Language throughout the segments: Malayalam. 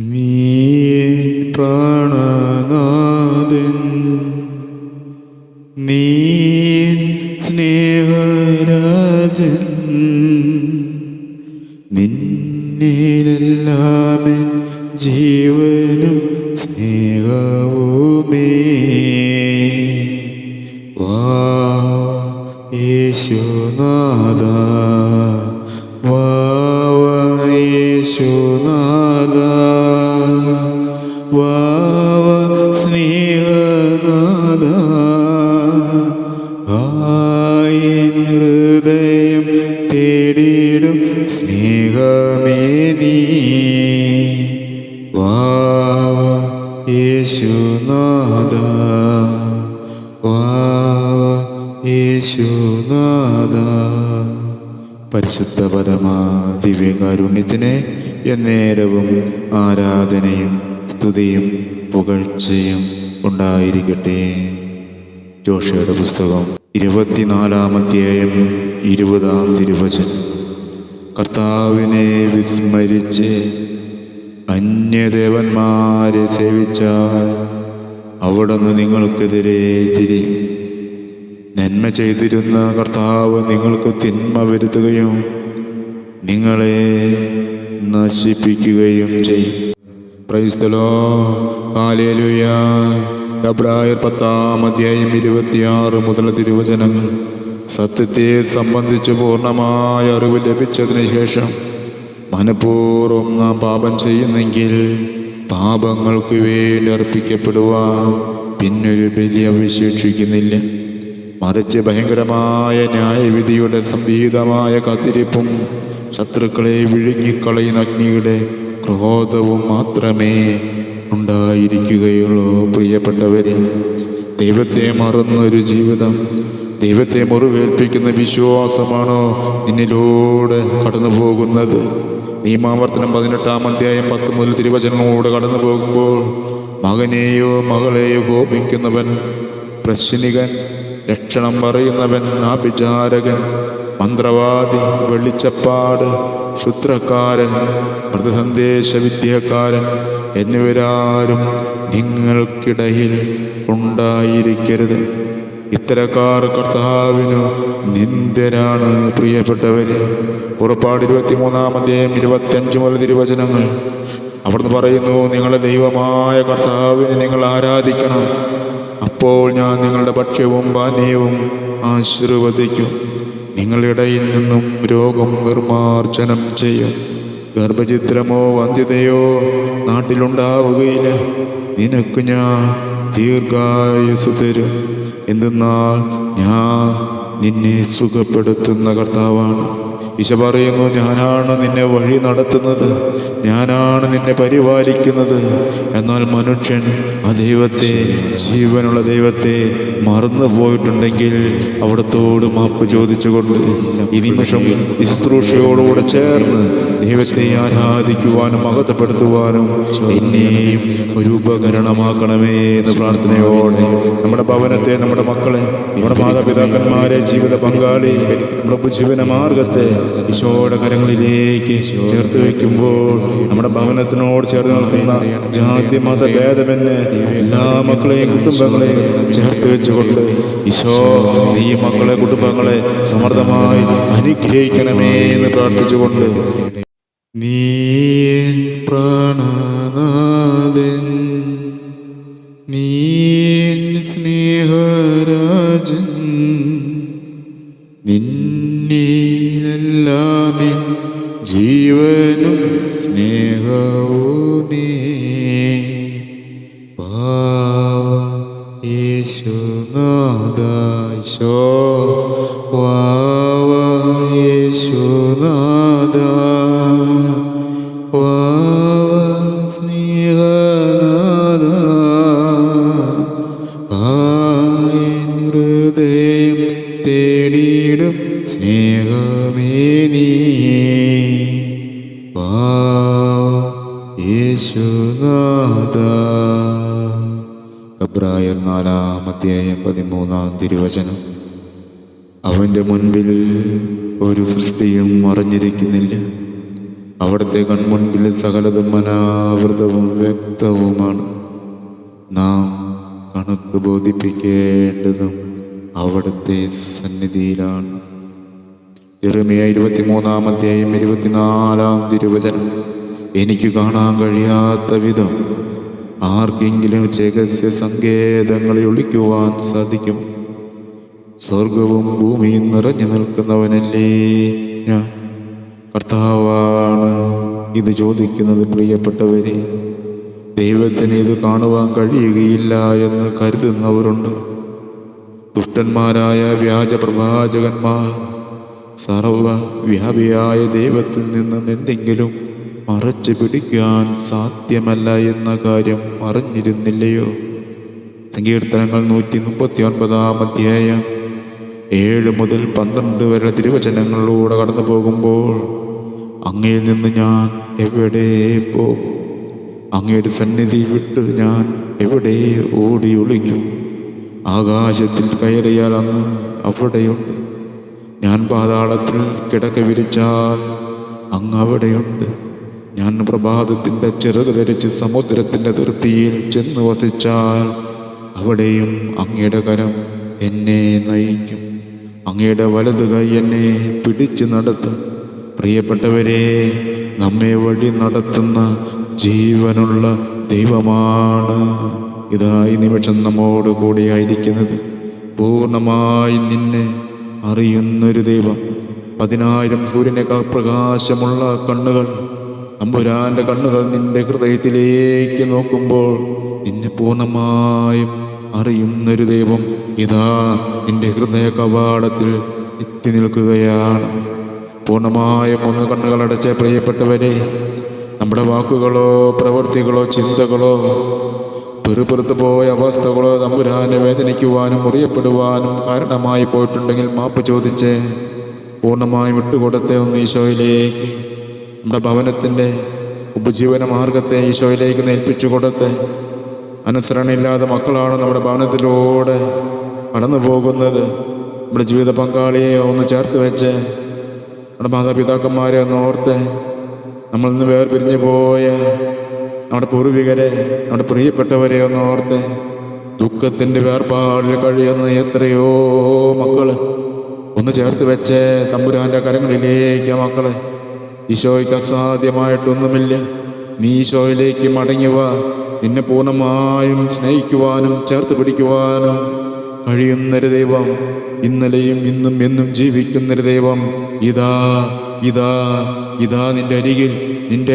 നീ പ്രാണനാഥൻ, നീ സ്നേഹരാജൻ, നിന്നിലെല്ലാമെൻ ജീവനും സ്നേഹവുമേ. വാ യേശുനാഥ, വാ യേശുനാഥ, വാ സ്നേഹനാഥ. ആയിൻ ഹൃദയം തേടിടും സ്നേഹമേ നീ. വാ യേശുനാഥ, വാ യേശുനാഥ. പരിശുദ്ധ പരമാ ദിവ്യകാരുണ്യത്തിന് എന്നേരവും ആരാധനയും സ്തുതിയും പുകഴ്ചയും ഉണ്ടായിരിക്കട്ടെ. ജോഷയുടെ പുസ്തകം 24-ാം അധ്യായം 20-ാം തിരുവചനം. കർത്താവിനെ വിസ്മരിച്ച് അന്യദേവന്മാരെ സേവിച്ചാൽ അവിടുന്ന് നിങ്ങൾക്കെതിരെ തിരിയും. നന്മ ചെയ്തിരുന്ന കർത്താവ് നിങ്ങൾക്ക് തിന്മ വരുത്തുകയും നിങ്ങളെ നശിപ്പിക്കുകയും ചെയ്യും. Praise the Lord. ഹല്ലേലൂയ. എബ്രായർ 10-ാം അധ്യായം 26 മുതൽ തിരുവചനങ്ങൾ. സത്യത്തെ സംബന്ധിച്ച് പൂർണ്ണമായ അറിവ് ലഭിച്ചതിന് ശേഷം മനഃപൂർവ്വം നാം പാപം ചെയ്യുന്നെങ്കിൽ പാപങ്ങൾക്ക് വേണ്ടി അർപ്പിക്കപ്പെടുവാൻ പിന്നൊരു ബലി അവശേഷിക്കുന്നില്ല. മറിച്ച് ഭയങ്കരമായ ന്യായവിധിയുടെ സംഭീതമായ കാത്തിരിപ്പും ശത്രുക്കളെ വിഴുങ്ങിക്കളയുന്ന അഗ്നിയുടെ ക്രോധവും മാത്രമേ ഉണ്ടായിരിക്കുകയുള്ളൂ. പ്രിയപ്പെട്ടവരെ, ദൈവത്തെ മറന്നൊരു ജീവിതം, ദൈവത്തെ മുറിവേൽപ്പിക്കുന്ന വിശ്വാസമാണോ നിന്നിലൂടെ കടന്നു പോകുന്നത്? നിയമാവർത്തനം 18-ാം അധ്യായം 10 മുതൽ തിരുവചനങ്ങളോട് കടന്നു പോകുമ്പോൾ മകനെയോ മകളെയോ കോപിക്കുന്നവൻ പ്രശ്നികൻ, ലക്ഷണം പറയുന്നവൻ ആഭിചാരകൻ, മന്ത്രവാദി, വെളിച്ചപ്പാട്, ക്ഷുദ്രക്കാരൻ, പ്രതിസന്ദേശ വിദ്യക്കാരൻ എന്നിവരാരും നിങ്ങൾക്കിടയിൽ ഉണ്ടായിരിക്കരുത്. ഇത്തരക്കാർ കർത്താവിനു നിന്ദ്യരാണ്. പ്രിയപ്പെട്ടവരെ, പുറപ്പാട് 23-ാം അധ്യായം 25 മുതൽ തിരുവചനങ്ങൾ. അവിടുന്ന് പറയുന്നു, നിങ്ങളുടെ ദൈവമായ കർത്താവിനെ നിങ്ങൾ ആരാധിക്കണം. അപ്പോൾ ഞാൻ നിങ്ങളുടെ ഭക്ഷ്യവും പാനീയവും ആശീർവദിക്കും. നിങ്ങളുടെ ഇടയിൽ നിന്നും രോഗം നിർമാർജനം ചെയ്യും. ഗർഭഛിദ്രമോ വന്ധ്യതയോ നാട്ടിലുണ്ടാവുകയില്ല. നിനക്ക് ഞാൻ ദീർഘായുസ്സ് തരും. എന്തെന്നാൽ ഞാൻ നിന്നെ സുഖപ്പെടുത്തുന്ന കർത്താവാണ്. ഈശോ പറയുന്നു, ഞാനാണ് നിന്നെ വഴി നടത്തുന്നത്, ഞാനാണ് നിന്നെ പരിപാലിക്കുന്നത്. എന്നാൽ മനുഷ്യൻ ആ ദൈവത്തെ, ജീവനുള്ള ദൈവത്തെ മറന്നു പോയിട്ടുണ്ടെങ്കിൽ അവിടത്തോട് മാപ്പ് ചോദിച്ചുകൊണ്ട് ഈ നിമിഷം ഈ ശുശ്രൂഷയോടുകൂടെ ചേർന്ന് ദൈവത്തെ ആരാധിക്കുവാനും മഹത്വപ്പെടുത്തുവാനും എന്നെയും ഒരു ഉപകരണമാക്കണമേ എന്ന് പ്രാർത്ഥനയോടെ നമ്മുടെ ഭവനത്തെ, നമ്മുടെ മക്കളെ, നമ്മുടെ മാതാപിതാക്കന്മാരെ, ജീവിത പങ്കാളി, നമ്മുടെ ഉപജീവന മാർഗത്തെ ഈശോയുടെ കരങ്ങളിലേക്ക് ചേർത്ത് വയ്ക്കുമ്പോൾ നമ്മുടെ ഭവനത്തിനോട് ചേർന്ന് നിൽക്കുന്ന ജാതി മത ഭേദമെന്ന് എല്ലാ മക്കളെയും കുടുംബങ്ങളെയും ചേർത്ത് വെച്ചുകൊണ്ട് ഈശോ ഈ മക്കളെ, കുടുംബങ്ങളെ സമൃദ്ധമായി അനുഗ്രഹിക്കണമേ എന്ന് പ്രാർത്ഥിച്ചുകൊണ്ട്, നീ പ്രാണനാഥൻ, നീ സ്നേഹരാജൻ, നിന്നിലെല്ലാമെൻ ജീവനും സ്നേഹവുമേ. വാ യേശുനാഥ, ഈശോ വാ യേശുനാഥ, വാ സ്നേഹനാഥ. ആയിൻ ഹൃദയം തേടിടും സ്നേഹമേ നീ. വാ യേശുനാഥ. എബ്രായർ 4-ാം അധ്യായം 13-ാം തിരുവചനം. അവൻ്റെ മുൻപിൽ ഒരു സൃഷ്ടിയും മറഞ്ഞിരിക്കുന്നില്ല, അവിടുത്തെ കൺമുൻപിൽ സകലതും അനാവൃതവും വ്യക്തവുമാണ്. നാം കണക്ക് ബോധിപ്പിക്കേണ്ടതും അവിടുത്തെ സന്നിധിയിലാണ്. യെരമ്യാ 23-24 എനിക്ക് കാണാൻ കഴിയാത്ത വിധം ആർക്കെങ്കിലും രഹസ്യ സങ്കേതങ്ങളിൽ ഒളിക്കുവാൻ സാധിക്കും? സ്വർഗവും ഭൂമിയും നിറഞ്ഞു നിൽക്കുന്നവനല്ലേ ഞാൻ? കർത്താവാണ് ഇത് ചോദിക്കുന്നത്. പ്രിയപ്പെട്ടവരെ, ദൈവത്തിന് ഇത് കാണുവാൻ കഴിയുകയില്ല എന്ന് കരുതുന്നവരുണ്ട്. ദുഷ്ടന്മാരായ വ്യാജ പ്രവാചകന്മാർ സർവവ്യാപിയായ ദൈവത്തിൽ നിന്നും എന്തെങ്കിലും മറച്ചു പിടിക്കാൻ സാധ്യമല്ല എന്ന കാര്യം അറിഞ്ഞിരുന്നില്ലയോ? സങ്കീർത്തനങ്ങൾ 139 7-12 വരെ തിരുവചനങ്ങളിലൂടെ കടന്നു പോകുമ്പോൾ, അങ്ങയിൽ നിന്ന് ഞാൻ എവിടെ പോകും? അങ്ങയുടെ സന്നിധി വിട്ട് ഞാൻ എവിടെ ഓടി ഒളിക്കും? ആകാശത്തിൽ കയറിയാൽ അങ്ങ് അവിടെയുണ്ട്. ഞാൻ പാതാളത്തിൽ കിടക്ക വിരിച്ചാൽ അങ്ങ് അവിടെയുണ്ട്. ഞാൻ പ്രഭാതത്തിൻ്റെ ചിറക് ധരിച്ച് സമുദ്രത്തിൻ്റെ അതിർത്തിയിൽ ചെന്ന് വസിച്ചാൽ അവിടെയും അങ്ങയുടെ കരം എന്നെ നയിക്കും. അങ്ങയുടെ വലതു കൈ എന്നെ പിടിച്ച് നടത്തും. പ്രിയപ്പെട്ടവരെ, നമ്മെ വഴി നടത്തുന്ന ജീവനുള്ള ദൈവമാണ് ഇതാ ഈ നിമിഷം നമ്മോട് കൂടിയായിരിക്കുന്നത്. പൂർണ്ണമായി നിന്നെ അറിയുന്നൊരു ദൈവം. 10,000 സൂര്യനേക്കാൾ പ്രകാശമുള്ള കണ്ണുകൾ, തമ്പുരാന്റെ കണ്ണുകൾ നിന്റെ ഹൃദയത്തിലേക്ക് നോക്കുമ്പോൾ നിന്നെ പൂർണ്ണമായും അറിയുന്നൊരു ദൈവം ഇതാ നിന്റെ ഹൃദയ കവാടത്തിൽ എത്തി നിൽക്കുകയാണ്. പൂർണ്ണമായും ഒന്ന് കണ്ണുകളടച്ച പ്രിയപ്പെട്ടവരെ, നമ്മുടെ വാക്കുകളോ പ്രവൃത്തികളോ ചിന്തകളോ പെറുപെറുത്തു പോയ അവസ്ഥകളോ തമ്പുരാനെ വേദനിക്കുവാനും മുറിയപ്പെടുവാനും കാരണമായി പോയിട്ടുണ്ടെങ്കിൽ മാപ്പ് ചോദിച്ച് പൂർണ്ണമായും വിട്ടുകൊടുത്തേ ഒന്ന് ഈശോയിലേക്ക്. നമ്മുടെ ഭവനത്തിൻ്റെ ഉപജീവന മാർഗത്തെ ഈശോയിലേക്ക് ഏൽപ്പിച്ചു കൊടുത്ത്, അനുസരണയില്ലാതെ മക്കളാണ് നമ്മുടെ ഭവനത്തിലൂടെ കടന്നു പോകുന്നത്. നമ്മുടെ ജീവിത പങ്കാളിയെ ഒന്ന് ചേർത്ത് വെച്ച്, നമ്മുടെ മാതാപിതാക്കന്മാരെ ഒന്ന് ഓർത്ത്, നമ്മൾ ഇന്ന് വേർപിരിഞ്ഞു പോയ നമ്മുടെ പൂർവികരെ, നമ്മുടെ പ്രിയപ്പെട്ടവരെ ഒന്ന് ഓർത്ത്, ദുഃഖത്തിൻ്റെ വേർപാടിൽ കഴിയുന്ന എത്രയോ മക്കള് ഒന്ന് ചേർത്ത് വെച്ച് തമ്പുരാൻ്റെ കരങ്ങളിലേക്ക് മക്കളെ. ഈശോയ്ക്ക് അസാധ്യമായിട്ടൊന്നുമില്ല. നീ ഈശോയിലേക്ക് മടങ്ങിവ. നിന്നെ പൂർണ്ണമായും സ്നേഹിക്കുവാനും ചേർത്ത് പിടിക്കുവാനും കഴിയുന്നൊരു ദൈവം, ഇന്നലെയും ഇന്നും എന്നും ജീവിക്കുന്നൊരു ദൈവം ഇതാ ഇതാ ഇതാ നിന്റെ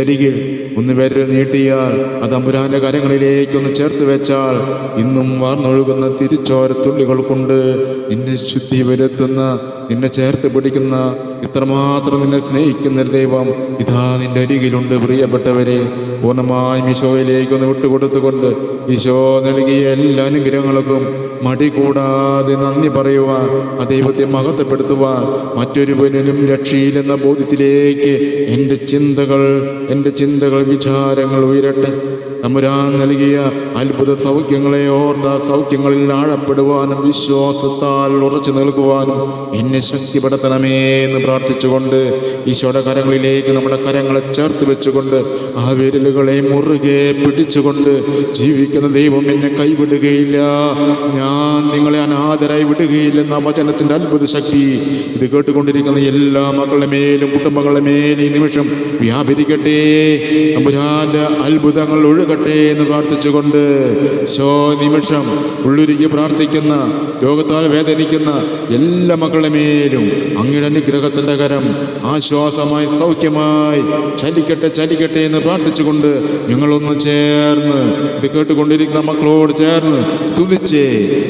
അരികിൽ ഒന്ന് വിരൽ നീട്ടിയാൽ അത് തമ്പുരാന്റെ കരങ്ങളിലേക്കൊന്ന് ചേർത്ത് വെച്ചാൽ ഇന്നും വാർന്നൊഴുകുന്ന തിരിച്ചോരത്തുള്ളികൾ കൊണ്ട് നിന്നെ ശുദ്ധി വരുത്തുന്ന, നിന്നെ ചേർത്ത് പിടിക്കുന്ന, ഇത്രമാത്രം നിന്നെ സ്നേഹിക്കുന്നൊരു ദൈവം ഇതാ നിന്റെ അരികിലുണ്ട്. പ്രിയപ്പെട്ടവരെ, പൂർണ്ണമായും ഈശോയിലേക്കൊന്ന് വിട്ടുകൊടുത്തുകൊണ്ട് ഈശോ നൽകിയ എല്ലാ അനുഗ്രഹങ്ങൾക്കും മടി കൂടാതെ നന്ദി പറയുവാൻ, ആ ദൈവത്തെ മഹത്വപ്പെടുത്തുവാൻ, മറ്റൊരുവനും രക്ഷയിലെന്ന ബോധ്യത്തിലേക്ക് എൻ്റെ ചിന്തകൾ വിചാരങ്ങൾ ഉയരട്ടെ. തമ്പുരാൻ നൽകിയ അത്ഭുത സൗഖ്യങ്ങളെ ഓർത്ത സൗഖ്യങ്ങളിൽ ആഴപ്പെടുവാനും വിശ്വാസത്താൽ ഉറച്ചു നിൽക്കുവാനും എന്നെ ശക്തിപ്പെടുത്തണമേ എന്ന് പ്രാർത്ഥിച്ചുകൊണ്ട് ഈശോയുടെ കരങ്ങളിലേക്ക് നമ്മുടെ കരങ്ങളെ ചേർത്ത് വെച്ചുകൊണ്ട് ആ വിരലുകളെ മുറുകെ പിടിച്ചുകൊണ്ട് ജീവിക്കുന്ന ദൈവം എന്നെ കൈവിടുകയില്ല, ഞാൻ നിങ്ങളെ അനാഥരായി വിടുകയില്ലെന്ന വചനത്തിൻ്റെ അത്ഭുത ശക്തി ഇത് കേട്ടുകൊണ്ടിരിക്കുന്ന എല്ലാ മക്കളുടെ മേലും കുടുംബങ്ങളുടെ മേലും ഈ നിമിഷം വ്യാപരിക്കട്ടെ. തമ്പുരാന്റെ അത്ഭുതങ്ങൾ ഒഴുകട്ടെ എന്ന് പ്രാർത്ഥിച്ചുകൊണ്ട് നിമിഷം ഉള്ളുരുകി പ്രാർത്ഥിക്കുന്ന, രോഗത്താൽ വേദനിക്കുന്ന എല്ലാ മക്കളുടെ മേലും അങ്ങയുടെ അനുഗ്രഹത്തിൻ്റെ കരം ആശ്വാസമായി സൗഖ്യമായി ചലിക്കട്ടെ എന്ന് പ്രാർത്ഥിച്ചുകൊണ്ട് ഞങ്ങളൊന്ന് ചേർന്ന് ഇത് കേട്ടുകൊണ്ടിരിക്കുന്ന മക്കളോട് ചേർന്ന് സ്തുതിച്ച്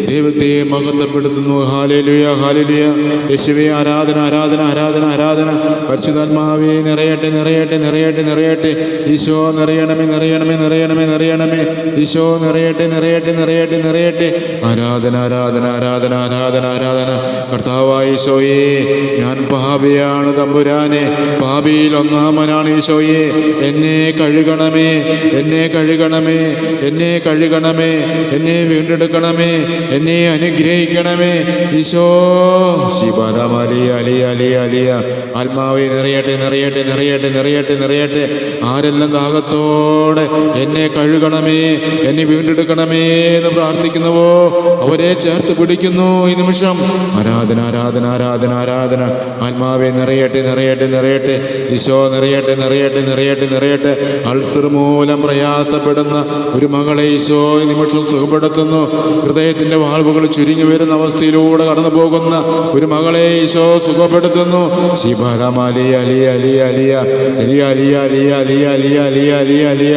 ദൈവത്തെ മഹത്വപ്പെടുത്തുന്നു. Hallelujah hallelujah. യേശുവേ ആരാധന ആരാധന ആരാധന ആരാധന. പരിശുദ്ധാത്മാവേ നിറയട്ടെ നിറയട്ടെ നിറയട്ടെ നിറയട്ടെ. ഈശോ നിറയണമേ നിറയണമേ നിറയണമേ നിറയണമേ നിറയണമേ. ഈശോ നിറയട്ടെ നിറയട്ടെ നിറയട്ടെ നിറയട്ടെ. ആരാധന ആരാധന ആരാധന ആരാധന ആരാധന. കർത്താവായ ഈശോയെ, ഞാൻ പാപിയാണ് തമ്പുരാനെ, പാപിയിൽ ഒന്നാമനാണ് ഈശോയെ. എന്നെ കഴുകണമേ, എന്നെ കഴുകണമേ, എന്നെ കഴുകണമേ, എന്നെ വീണ്ടെടുക്കണമേ, എന്നെ അനുഗ്രഹിക്കണമേ ഈശോ. ശിവരമലിയ അലിയ അലിയ അലിയ. ആത്മാവെ നിറയട്ടെ നിറയട്ടെ നിറയട്ടെ നിറയട്ടെ നിറയട്ടെ. ആരെല്ലാം ദാഹത്തോടെ എന്നെ കഴുകണമേ, എന്നെ വീണ്ടെടുക്കണമേ എന്ന് പ്രാർത്ഥിക്കുന്നുവോ അവരെ ചേർത്ത് പിടിക്കുന്നു ഈ നിമിഷം. ആരാധന ആരാധന ആരാധന ആരാധന. ആത്മാവെ നിറയട്ടെ നിറയട്ടെ നിറയട്ടെ ഈശോ. നിറയട്ടെ നിറയട്ടെ നിറയട്ടെ നിറയട്ടെ. അൾസർ മൂലം പ്രയാസപ്പെടുന്ന ഒരു മകളെ ഈശോ ഈ നിമിഷം സുഖപ്പെടുത്തുന്നു. ഹൃദയത്തിന്റെ വാൾവുകൾ ചുരുങ്ങി വരുന്ന അവസ്ഥയിലൂടെ കടന്നു പോകുന്ന ഒരു മകളെ ഈശോ സുഖപ്പെടുത്തുന്നു. ശിവരമലിയ അലിയ അലിയ അലിയ അലിയ അലിയ അലിയ അലിയ അലിയ അലിയ അലിയ അലിയ.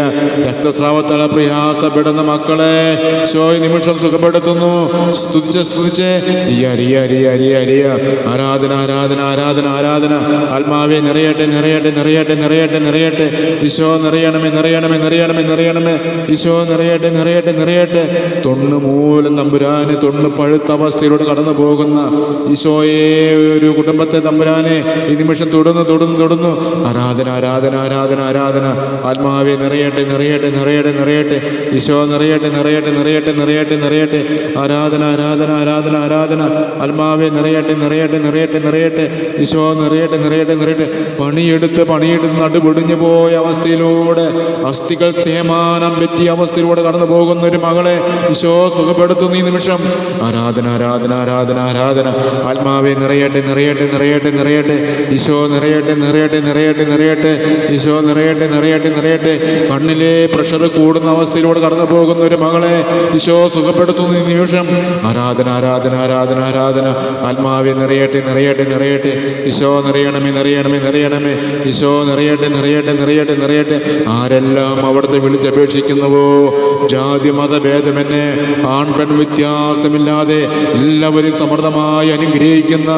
രക്തസ്രാവത്താൽ പ്രയാസപ്പെടുന്ന മക്കളെ ഈശോ ഈ നിമിഷം സുഖപ്പെടുത്തുന്നു. സ്തുതിച്ച് സ്തുതിച്ച് അലിയ അലിയ അലിയ അലിയ അലിയ. ആരാധന ആരാധന ആരാധന ആരാധന. ആത്മാവെ നിറയട്ടെ നിറയട്ടെ നിറയട്ടെ നിറയട്ടെ നിറയട്ടെ ഈശോ. നിറയണമേ നിറയണമേ നിറയണമേ നിറയണമേ ഈശോ. നിറയട്ടെ നിറയട്ടെ നിറയട്ടെ. തൊണ്ണു മൂലം തമ്പുരാനെ, തൊണ്ണു പഴുത്ത അവസ്ഥയിലൂടെ കടന്നു പോകുന്ന ഈശോയെ, ഒരു കുടുംബത്തെ തമ്പുരാനെ ഈ നിമിഷം തൊടുന്നു തൊടുന്നു തൊടുന്നു. ആരാധന ആരാധന ആരാധന ആരാധന. ആത്മാവെ നിറയട്ടെ നിറയട്ടെ നിറയട്ടെ നിറയട്ടെ ഈശോ. നിറയട്ടെ നിറയട്ടെ നിറയട്ടെ നിറയട്ടെ നിറയട്ടെ. ആരാധന ആരാധന ആരാധന ആരാധന. ആത്മാവെ നിറയട്ടെ നിറയട്ടെ നിറയട്ടെ നിറയട്ടെ ഈശോ. നിറയട്ടെ നിറയട്ടെ നിറയട്ടെ. പണിയെടുത്ത് നടുപൊടിഞ്ഞു പോയ അവസ്ഥയിലൂടെ, അസ്ഥികൾ തേമാനം പറ്റിയ അവസ്ഥയിലൂടെ കടന്നു പോകുന്ന ഒരു മകളെ ഈശോ സുഖപ്പെടുത്തുന്നു ഈ നിമിഷം. ആരാധന ആരാധന ആരാധന ആരാധന. ആത്മാവെ നിറയട്ടെ നിറയട്ടെ നിറയട്ടെ നിറയട്ടെ ഈശോ. നിറയട്ടെ നിറയട്ടെ നിറയട്ടെ നിറയട്ടെ ഈശോ. നിറയട്ടെ നിറയട്ടെ നിറയട്ടെ. കണ്ണിലെ പ്രഷർ കൂടുന്ന അവസ്ഥയിലൂടെ കടന്നു പോകുന്ന ഒരു മകളെ ഈശോ സുഖപ്പെടുത്തുന്നു ഈ നിമിഷം. ആരാധന ആരാധന ആരാധന ആരാധന. ആത്മാവെ നിറയട്ടെ നിറയട്ടെ നിറയട്ടെ ഈശോ. നിറയണമേ നിറയണമേ നിറയണമേ ഈശോ. നിറയട്ടെ നിറയട്ടെ നിറയട്ടെ നിറയട്ടെ. ആരെല്ലാം അവിടുത്തെ വിളിച്ചപേക്ഷിക്കുന്നുവോ, ജാതി മതഭേദമെന്നെ ആൺ പെൺ വ്യത്യാസമില്ലാതെ എല്ലാവരും സമൃദ്ധമായി അനുഗ്രഹിക്കുന്ന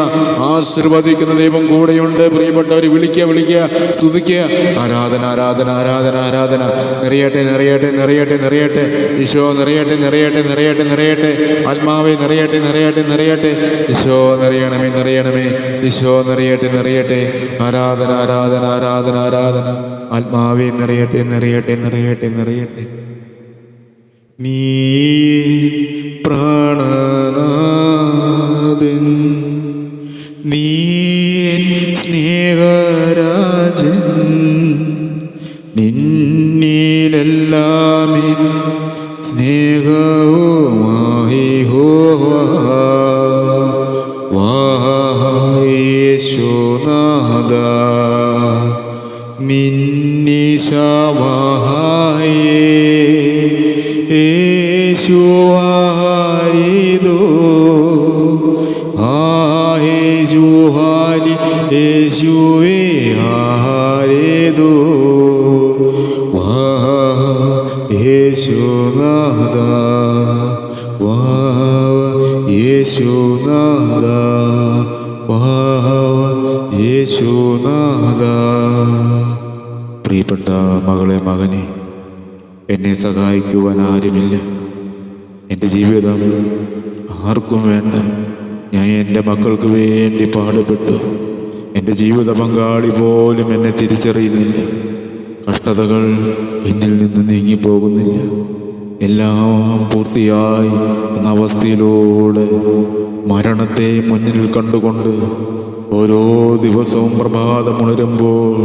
ആശീർവദിക്കുന്ന ദൈവം കൂടെയുണ്ട്. പ്രിയപ്പെട്ടവർ, വിളിക്കുക വിളിക്കുക, സ്തുതിക്കുക. ആരാധന ആരാധന ആരാധന ആരാധന. നിറയട്ടെ നിറയട്ടെ നിറയട്ടെ നിറയട്ടെ ഈശോ. നിറയട്ടെ നിറയട്ടെ നിറയട്ടെ നിറയട്ടെ. ആത്മാവെ നിറയട്ടെ നിറയട്ടെ നിറയട്ടെ ഈശോ. നിറയണമേ നിറയണമേ ഈശോ. നിറയട്ടെ നിറയട്ടെ. ആരാധന ആരാധന ആരാധന ആരാധന. ആത്മാവെ നിറയട്ടെ നിറയട്ടെ നിറയട്ടെ നിറയട്ടെ. നീ പ്രാണനാഥൻ, നീ സ്നേഹരാജൻ, നിന്നിലെല്ലാം സ്നേഹവുമായി യേശുനാഥ. മിന്നിശവായേ യേശുവാരിദോ ആയേശുഹാരി യേശുവേ ആരേദോ യേശുനാഥ യേശുനാഥ യേശുനാഥ. പ്രിയപ്പെട്ട മകളെ, മകനെ, എന്നെ സഹായിക്കുവാൻ ആരുമില്ല. എൻ്റെ ജീവിതം ആർക്കും വേണ്ട. ഞാൻ എൻ്റെ മക്കൾക്ക് വേണ്ടി പാടുപെട്ടു. എൻ്റെ ജീവിത പങ്കാളി പോലും എന്നെ തിരിച്ചറിയുന്നില്ല. കഷ്ടതകൾ എന്നിൽ നിന്ന് നീങ്ങിപ്പോകുന്നില്ല. എല്ലാം പൂർത്തിയായി എന്ന അവസ്ഥയിലൂടെ മരണത്തെ മുന്നിൽ കണ്ടുകൊണ്ട് ഓരോ ദിവസവും പ്രഭാതമുണരുമ്പോൾ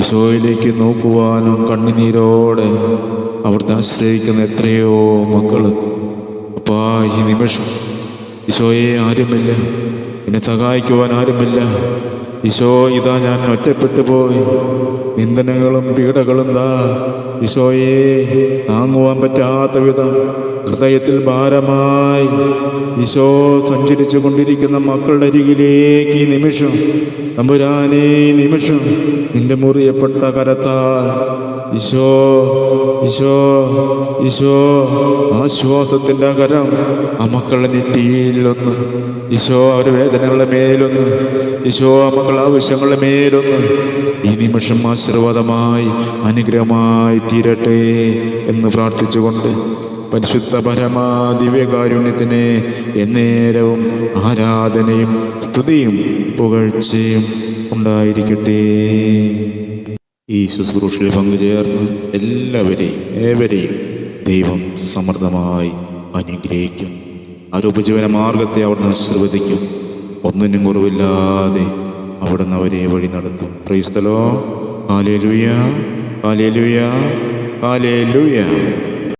ഈശോയിലേക്ക് നോക്കുവാനും കണ്ണുനീരോടെ അവിടുത്തെ ആശ്രയിക്കുന്ന എത്രയോ മക്കൾ. അപ്പാ, ഈ നിമിഷം ഈശോയെ ആരുമില്ല, എന്നെ സഹായിക്കുവാൻ ആരുമില്ല. ഈശോ, ഇതാ ഞാൻ ഒറ്റപ്പെട്ടു പോയി. നിന്ദനങ്ങളും പീഡകളും ഈശോയെ താങ്ങുവാൻ പറ്റാത്ത വിധം ഹൃദയത്തിൽ ഭാരമായി ഈശോ സഞ്ചരിച്ചു കൊണ്ടിരിക്കുന്ന മക്കളുടെ അരികിലേക്ക് ഈ നിമിഷം, തമ്പുരാനേ, നിമിഷം നിന്റെ മുറിയപ്പെട്ട കരത്താൽ ഈശോ ഈശോ ഈശോ ആശ്വാസത്തിൻ്റെ കരം ആ മക്കളുടെ നെറ്റിയിലൊന്ന്, ഈശോ അവരുടെ വേദനകളുടെ മേലൊന്ന്, ഈശോ ആ മക്കളുടെ ആവശ്യങ്ങളുടെ മേലൊന്ന് ഈ നിമിഷം ആശീർവാദമായി അനുഗ്രഹമായി തീരട്ടെ എന്ന് പ്രാർത്ഥിച്ചുകൊണ്ട് പരിശുദ്ധ പരമാ ദിവ്യകാരുണ്യത്തിന് എന്നേരവും ആരാധനയും സ്തുതിയും പുകഴ്ചയും ഉണ്ടായിരിക്കട്ടെ. ഈ ശുശ്രൂഷയിൽ പങ്കുചേർന്ന് ഏവരെയും ദൈവം സമൃദ്ധമായി അനുഗ്രഹിക്കും. ആരോപജീവന മാർഗത്തെ അവിടുന്ന് ആശീർവദിക്കും. ഒന്നിനും കുറവില്ലാതെ അവിടുന്ന് അവരെ വഴി നടത്തും. Praise the Lord. Hallelujah, hallelujah, hallelujah.